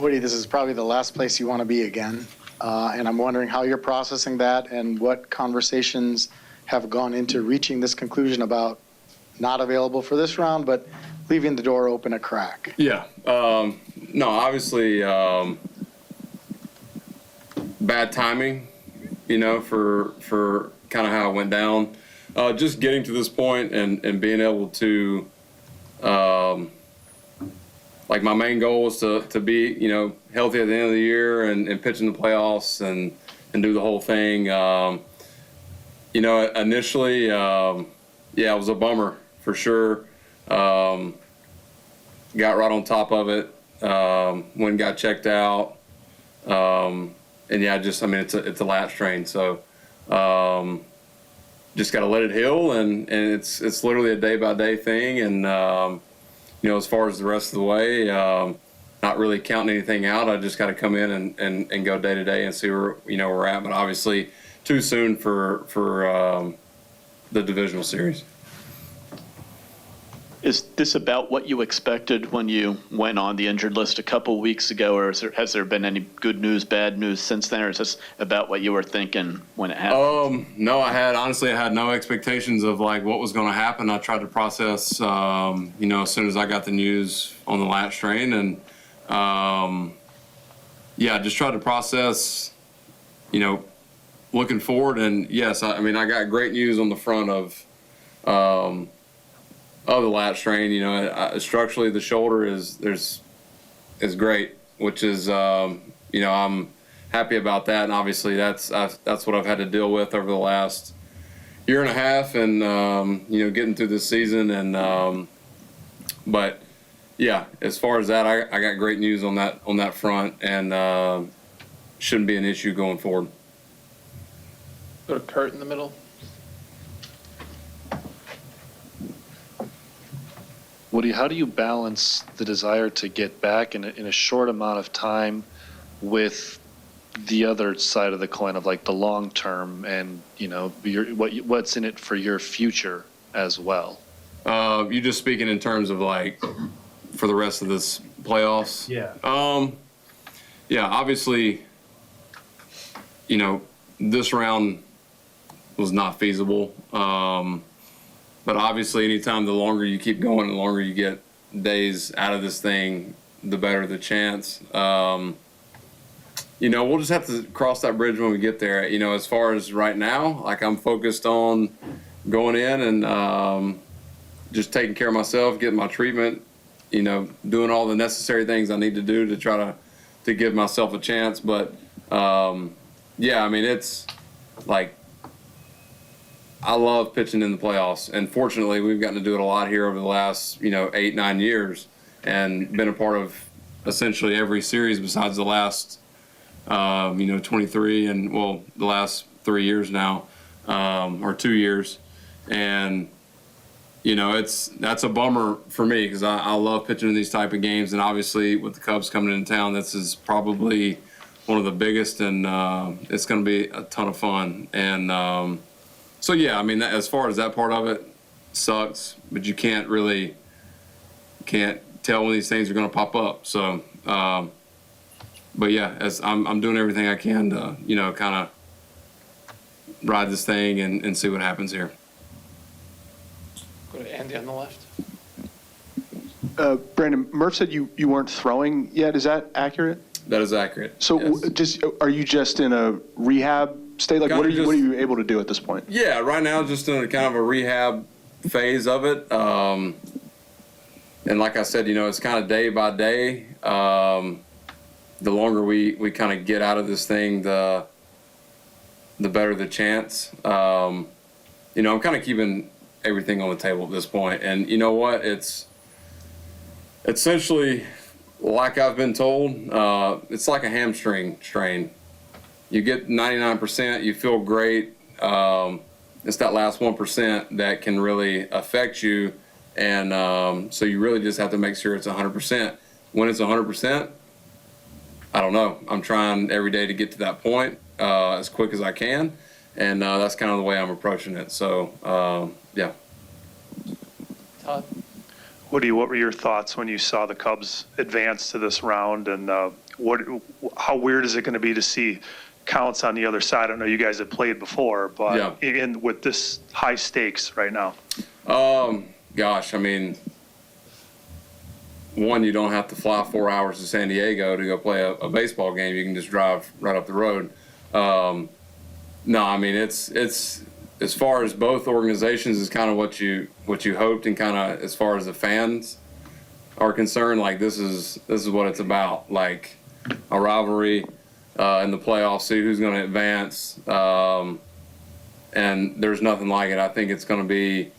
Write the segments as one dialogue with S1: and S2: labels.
S1: Woody, this is probably the last place you want to be again. And I'm wondering how you're processing that and what conversations have gone into reaching this conclusion about not available for this round, but leaving the door open a crack.
S2: Yeah. No, obviously, bad timing, for kind of how it went down. Just getting to this point and being able to, like, my main goal was to be, healthy at the end of the year and pitch in the playoffs and do the whole thing. Initially, it was a bummer for sure. Got right on top of it. When got checked out. It's a lat strain. So, just got to let it heal, and it's literally a day-by-day thing. And, as far as the rest of the way, not really counting anything out. I just got to come in and go day to day and see where we're at. But obviously, too soon for the divisional series.
S3: Is this about what you expected when you went on the injured list a couple weeks ago, or has there been any good news, bad news since then, or is this about what you were thinking when it happened?
S2: No, I had no expectations of like what was going to happen. I tried to process, as soon as I got the news on the lat strain, and just tried to process, looking forward. And yes, I got great news on the front of the lat strain. Structurally the shoulder is great, which is I'm happy about that. And obviously that's what I've had to deal with over the last year and a half, and getting through this season. And but yeah, as far as that, I got great news on that front, and shouldn't be an issue going forward.
S4: Go to Kurt in the middle.
S5: Woody, how do you balance the desire to get back in a short amount of time with the other side of the coin of like the long term and what's in it for your future as well?
S2: You just speaking in terms of like for the rest of this playoffs?
S5: Yeah.
S2: Obviously, this round was not feasible. But obviously, anytime the longer you keep going, the longer you get days out of this thing, the better the chance. We'll just have to cross that bridge when we get there. As far as right now, like I'm focused on going in and just taking care of myself, getting my treatment, doing all the necessary things I need to do to try to give myself a chance. But it's like, I love pitching in the playoffs, and fortunately, we've gotten to do it a lot here over the last, 8-9 years, and been a part of essentially every series besides the last, 23 and the last 3 years now, or 2 years, and that's a bummer for me because I love pitching in these type of games, and obviously with the Cubs coming into town, this is probably one of the biggest, and it's going to be a ton of fun, and. So yeah, as far as that part of it, sucks, but you can't tell when these things are going to pop up. So, but yeah, as I'm doing everything I can to, kind of ride this thing and see what happens here.
S4: Go to Andy on the left.
S6: Brandon, Murph said you weren't throwing yet. Is that accurate?
S2: That is accurate.
S6: So
S2: yes.
S6: Are you just in a rehab state? Like, what are you able to do at this point?
S2: Yeah, right now just in a kind of a rehab phase of it. And like I said, it's kind of day by day. The longer we kind of get out of this thing, the better the chance. I'm kind of keeping everything on the table at this point. And you know what? It's essentially, like I've been told, it's like a hamstring strain. You get 99%, you feel great. It's that last 1% that can really affect you. And so you really just have to make sure it's 100%. When it's 100%, I don't know. I'm trying every day to get to that point as quick as I can. And that's kind of the way I'm approaching it. So, yeah.
S4: Todd?
S7: Woody, what were your thoughts when you saw the Cubs advance to this round and how weird is it going to be to see counts on the other side? I know you guys have played before, but with this high stakes right now.
S2: Gosh, I mean, one, you don't have to fly 4 hours to San Diego to go play a baseball game. You can just drive right up the road. No, I mean, it's as far as both organizations is kind of what you hoped, and kind of as far as the fans are concerned, like this is what it's about, like a rivalry in the playoffs, see who's going to advance, and there's nothing like it. I think it's going to be,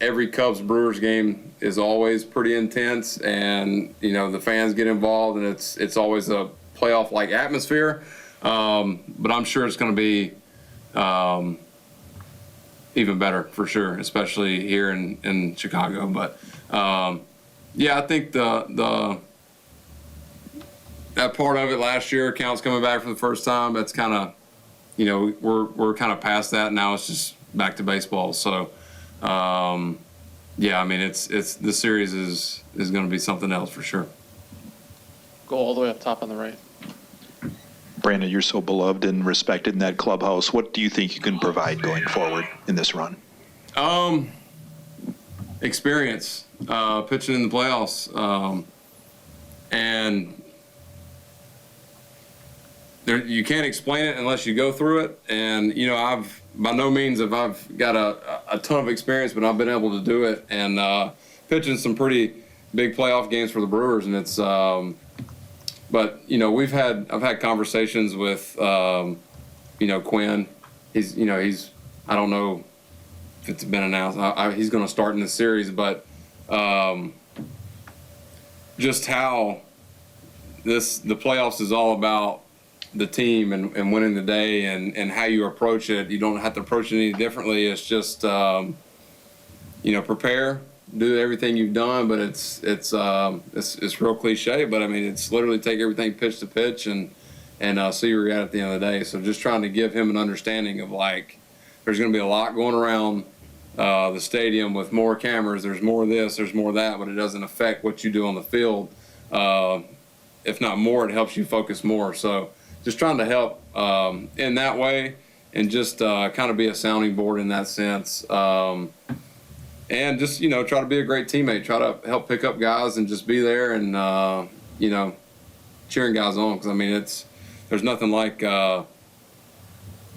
S2: every Cubs Brewers game is always pretty intense, and the fans get involved, and it's always a playoff like atmosphere. But I'm sure it's going to be even better for sure, especially here in Chicago. But yeah, I think that part of it last year, Count's coming back for the first time. That's kind of, we're kind of past that now. It's just back to baseball. So yeah, I mean, it's the series is going to be something else for sure.
S4: Go all the way up top on the right.
S8: Brandon, you're so beloved and respected in that clubhouse. What do you think you can provide going forward in this run?
S2: Experience, pitching in the playoffs, and you can't explain it unless you go through it. And I've by no means have I've got a ton of experience, but I've been able to do it and pitching some pretty big playoff games for the Brewers, and it's. But I've had conversations with Quinn. He's I don't know if it's been announced. He's going to start in this series, but just how the playoffs is all about the team and winning the day and how you approach it. You don't have to approach it any differently. It's just prepare. Do everything you've done, but it's real cliche, but I mean it's literally take everything pitch to pitch and see where you're at the end of the day. So just trying to give him an understanding of like there's going to be a lot going around the stadium with more cameras. There's more of this, there's more of that, but it doesn't affect what you do on the field. If not more, it helps you focus more. So just trying to help in that way and just kind of be a sounding board in that sense. And just, try to be a great teammate, try to help pick up guys and just be there and, cheering guys on. Because, I mean, there's nothing like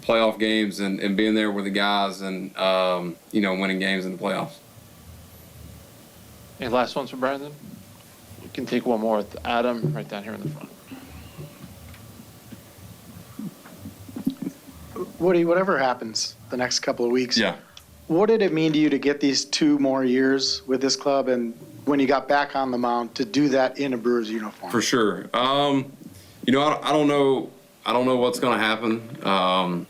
S2: playoff games and being there with the guys and, winning games in the playoffs.
S4: Any last ones for Brandon? You can take one more with Adam right down here in the front.
S1: Woody, whatever happens the next couple of weeks.
S2: Yeah.
S1: What did it mean to you to get these 2 more years with this club, and when you got back on the mound to do that in a Brewers uniform?
S2: For sure. I don't know what's going to happen.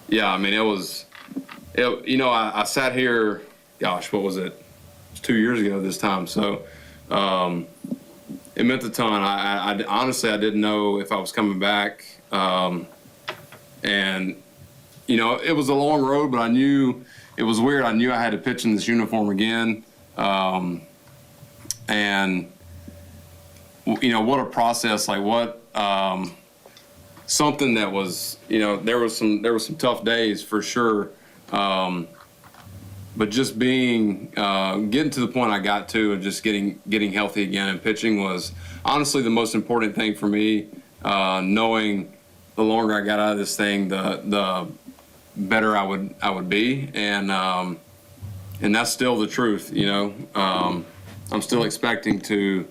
S2: Yeah, I mean, I sat here, gosh, what was it? It was 2 years ago this time. So it meant a ton. I honestly, I didn't know if I was coming back. And it was a long road, but I knew it was weird. I knew I had to pitch in this uniform again. And what a process, like what, something that was, there was some tough days for sure. But just getting to the point I got to and just getting healthy again and pitching was honestly the most important thing for me, knowing the longer I got out of this thing, the better I would be, and that's still the truth. I'm still expecting to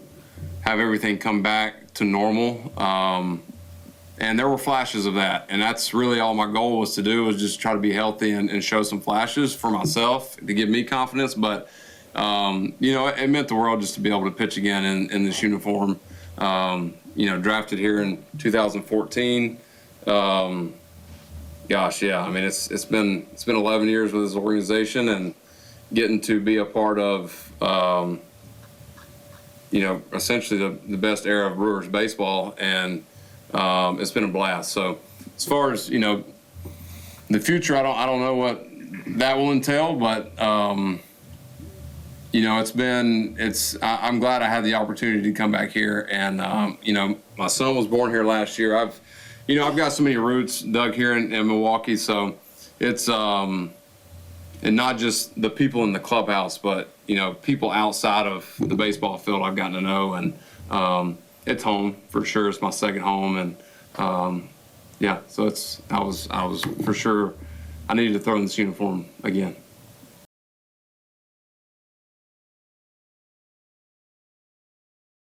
S2: have everything come back to normal, and there were flashes of that, and that's really all my goal was to do, was just try to be healthy and show some flashes for myself to give me confidence. But it meant the world just to be able to pitch again in this uniform. Drafted here in 2014. Gosh, yeah. I mean, it's been 11 years with this organization, and getting to be a part of, essentially the best era of Brewers baseball, and it's been a blast. So, as far as the future, I don't know what that will entail, but I'm glad I had the opportunity to come back here. And, my son was born here last year. I've got so many roots dug here in Milwaukee. So it's, and not just the people in the clubhouse, but, people outside of the baseball field I've gotten to know. And it's home for sure. It's my second home. And, so I was for sure, I needed to throw in this uniform again.